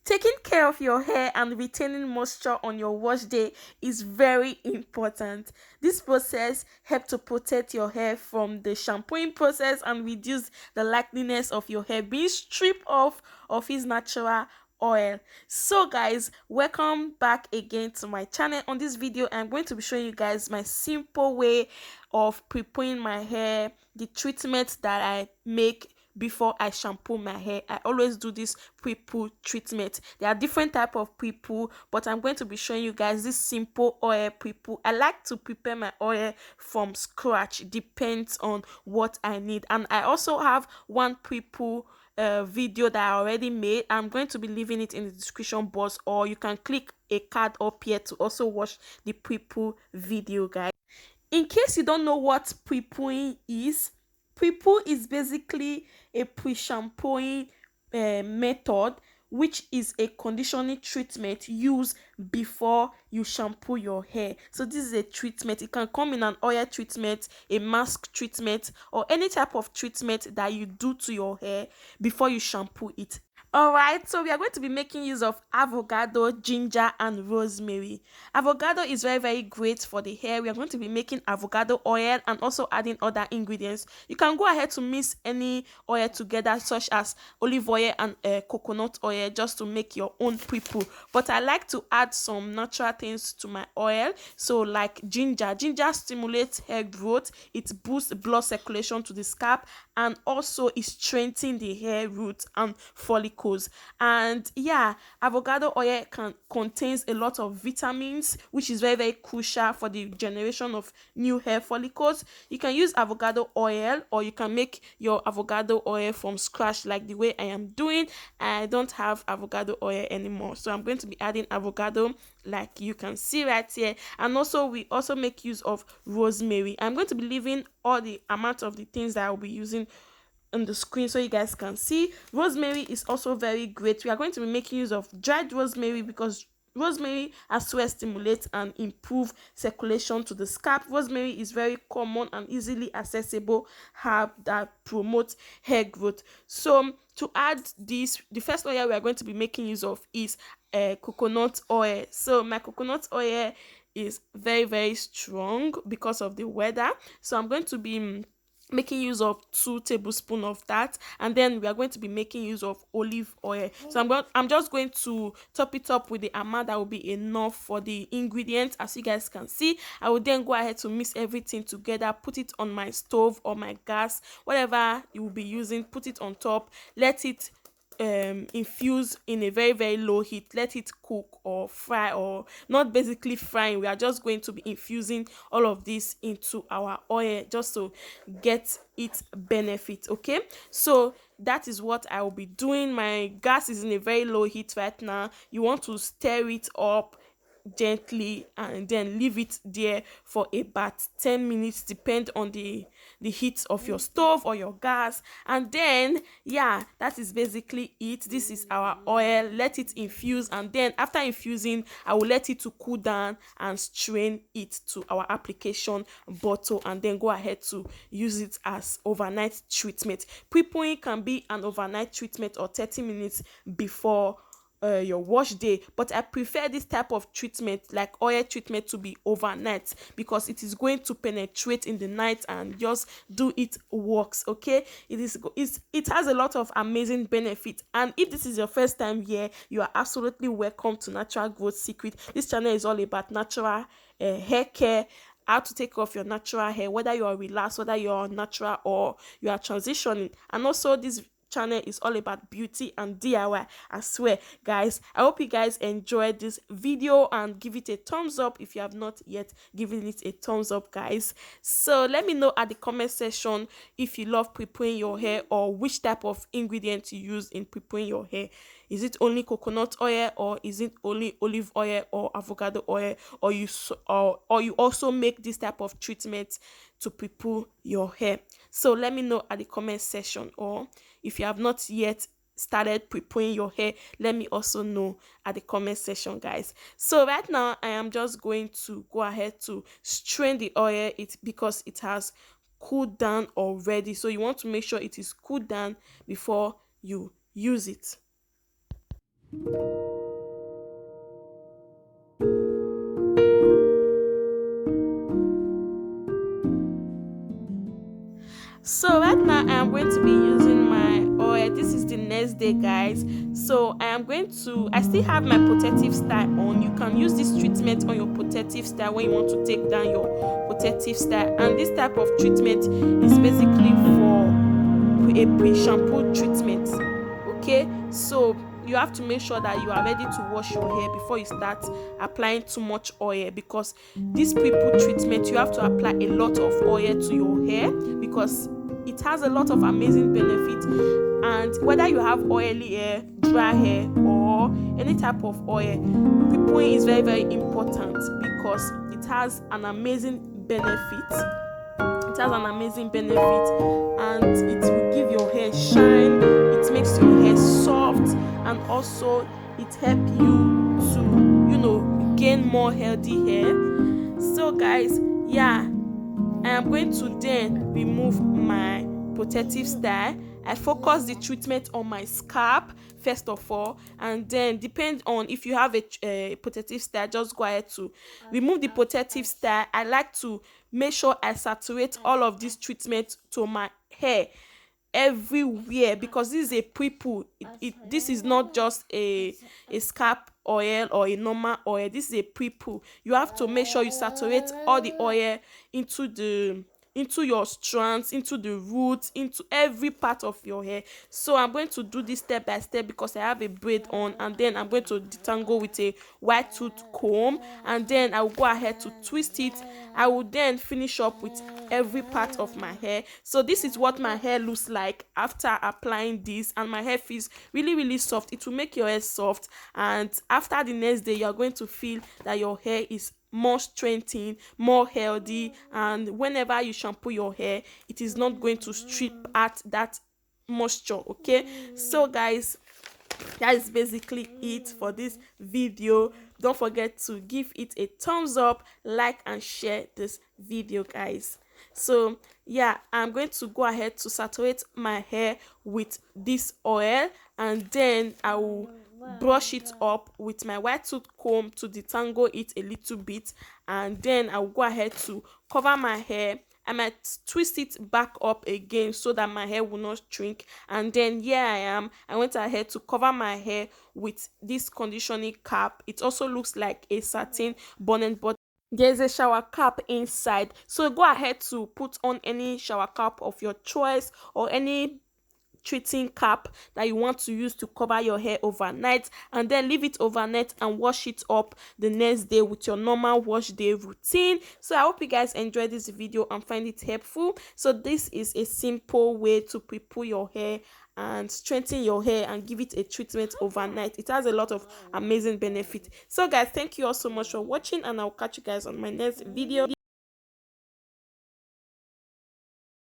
Taking care of your hair and retaining moisture on your wash day is very important. This process helps to protect your hair from the shampooing process and reduce the likeliness of your hair being stripped off of its natural oil. So guys, welcome back again to my channel. On this video I'm going to be showing you guys my simple way of preparing my hair, the treatment that I make before I shampoo my hair. I always do this prepoo treatment. There are different type of prepoo, but I'm going to be showing you guys this simple oil prepoo. I like to prepare my oil from scratch, depends on what I need. And I also have one prepoo video that I already made. I'm going to be leaving it in the description box, or you can click a card up here to also watch the prepoo video, guys. In case you don't know what prepooing is, prepoo is basically a pre-shampooing method, which is a conditioning treatment used before you shampoo your hair. So this is a treatment. It can come in an oil treatment, a mask treatment, or any type of treatment that you do to your hair before you shampoo it. Alright, so we are going to be making use of avocado, ginger, and rosemary. Avocado is very great for the hair. We are going to be making avocado oil and also adding other ingredients. You can go ahead to mix any oil together, such as olive oil and coconut oil, just to make your own prepoo. But I like to add some natural things to my oil. So like ginger. Ginger stimulates hair growth. It boosts blood circulation to the scalp, and also it strengthens the hair roots and follicles. And yeah, avocado oil contains a lot of vitamins, which is very crucial for the generation of new hair follicles. You can use avocado oil, or you can make your avocado oil from scratch like the way I am doing. I don't have avocado oil anymore, so I'm going to be adding avocado like you can see right here. And also we also make use of rosemary. I'm going to be leaving all the amount of the things that I'll be using on the screen so you guys can see. Rosemary is also very great. We are going to be making use of dried rosemary because rosemary as well stimulates and improve circulation to the scalp. Rosemary is very common and easily accessible herb that promotes hair growth. So to add this, the first oil we are going to be making use of is coconut oil. So my coconut oil is very strong because of the weather, so I'm going to be making use of 2 tablespoons of that, and then we are going to be making use of olive oil. So I'm just going to top it up with the amount that will be enough for the ingredients. As you guys can see, I will then go ahead to mix everything together, put it on my stove or my gas, whatever you will be using, put it on top, let it infuse in a very low heat, let it cook or fry, or not basically frying. We are just going to be infusing all of this into our oil just to get its benefit. Okay, so that is what I will be doing. My gas is in a very low heat right now. You want to stir it up gently and then leave it there for about 10 minutes, depend on the heat of your stove or your gas. And then yeah, that is basically it. This is our oil. Let it infuse, and then after infusing I will let it to cool down and strain it to our application bottle, and then go ahead to use it as overnight treatment. Prepooing can be an overnight treatment or 30 minutes before your wash day, but I prefer this type of treatment, like oil treatment, to be overnight because it is going to penetrate in the night and just do it works. Okay, it has a lot of amazing benefits, and if this is your first time here, you are absolutely welcome to Natural Growth Secret. This channel is all about natural hair care, how to take off your natural hair, whether you are relaxed, whether you are natural or you are transitioning. And also this channel is all about beauty and DIY. I swear guys, I hope you guys enjoyed this video, and give it a thumbs up if you have not yet given it a thumbs up, guys. So let me know at the comment section if you love preparing your hair, or which type of ingredients you use in preparing your hair. Is it only coconut oil, or is it only olive oil or avocado oil, or you also make this type of treatment to prepare your hair? So let me know at the comment section, or if you have not yet started preparing your hair, let me also know at the comment section, guys. So right now I am just going to go ahead to strain the oil, because it has cooled down already. So you want to make sure it is cooled down before you use it. So right now I am going to be using my oil. This is the next day, guys. So I still have my protective style on. You can use this treatment on your protective style when you want to take down your protective style. And this type of treatment is basically for a pre-shampoo treatment. Okay, so you have to make sure that you are ready to wash your hair before you start applying too much oil, because this pre-poo treatment you have to apply a lot of oil to your hair because it has a lot of amazing benefits. And whether you have oily hair, dry hair, or any type of oil, pre-pooing is very, very important because it has an amazing benefit. It has an amazing benefit, and it will give your hair shine. It makes your hair soft, and also it helps you to, gain more healthy hair. So guys, yeah, I am going to then remove my protective style. I focus the treatment on my scalp first of all, and then depend on if you have a protective style, just go ahead to remove the protective style. I like to make sure I saturate all of this treatment to my hair everywhere, because this is a pre-poo. This is not just a scalp oil or a normal oil. This is a pre-poo. You have to make sure you saturate all the oil into your strands, into the roots, into every part of your hair. So I'm going to do this step by step because I have a braid on, and then I'm going to detangle with a white tooth comb, and then I will go ahead to twist it. I will then finish up with every part of my hair. So this is what my hair looks like after applying this, and my hair feels really, really soft. It will make your hair soft, and after the next day you are going to feel that your hair is more strengthened, more healthy, and whenever you shampoo your hair, it is not going to strip out that moisture. Okay, so guys, that is basically it for this video. Don't forget to give it a thumbs up, like, and share this video, guys. So yeah, I'm going to go ahead to saturate my hair with this oil, and then I will brush it up with my white tooth comb to detangle it a little bit, and then I'll go ahead to cover my hair. I might twist it back up again so that my hair will not shrink, and then I went ahead to cover my hair with this conditioning cap. It also looks like a satin bonnet, but there's a shower cap inside, so go ahead to put on any shower cap of your choice, or any treating cap that you want to use to cover your hair overnight, and then leave it overnight and wash it up the next day with your normal wash day routine. So I hope you guys enjoyed this video and find it helpful. So this is a simple way to prepare your hair and strengthen your hair and give it a treatment overnight. It has a lot of amazing benefits. So guys, thank you all so much for watching, and I'll catch you guys on my next video.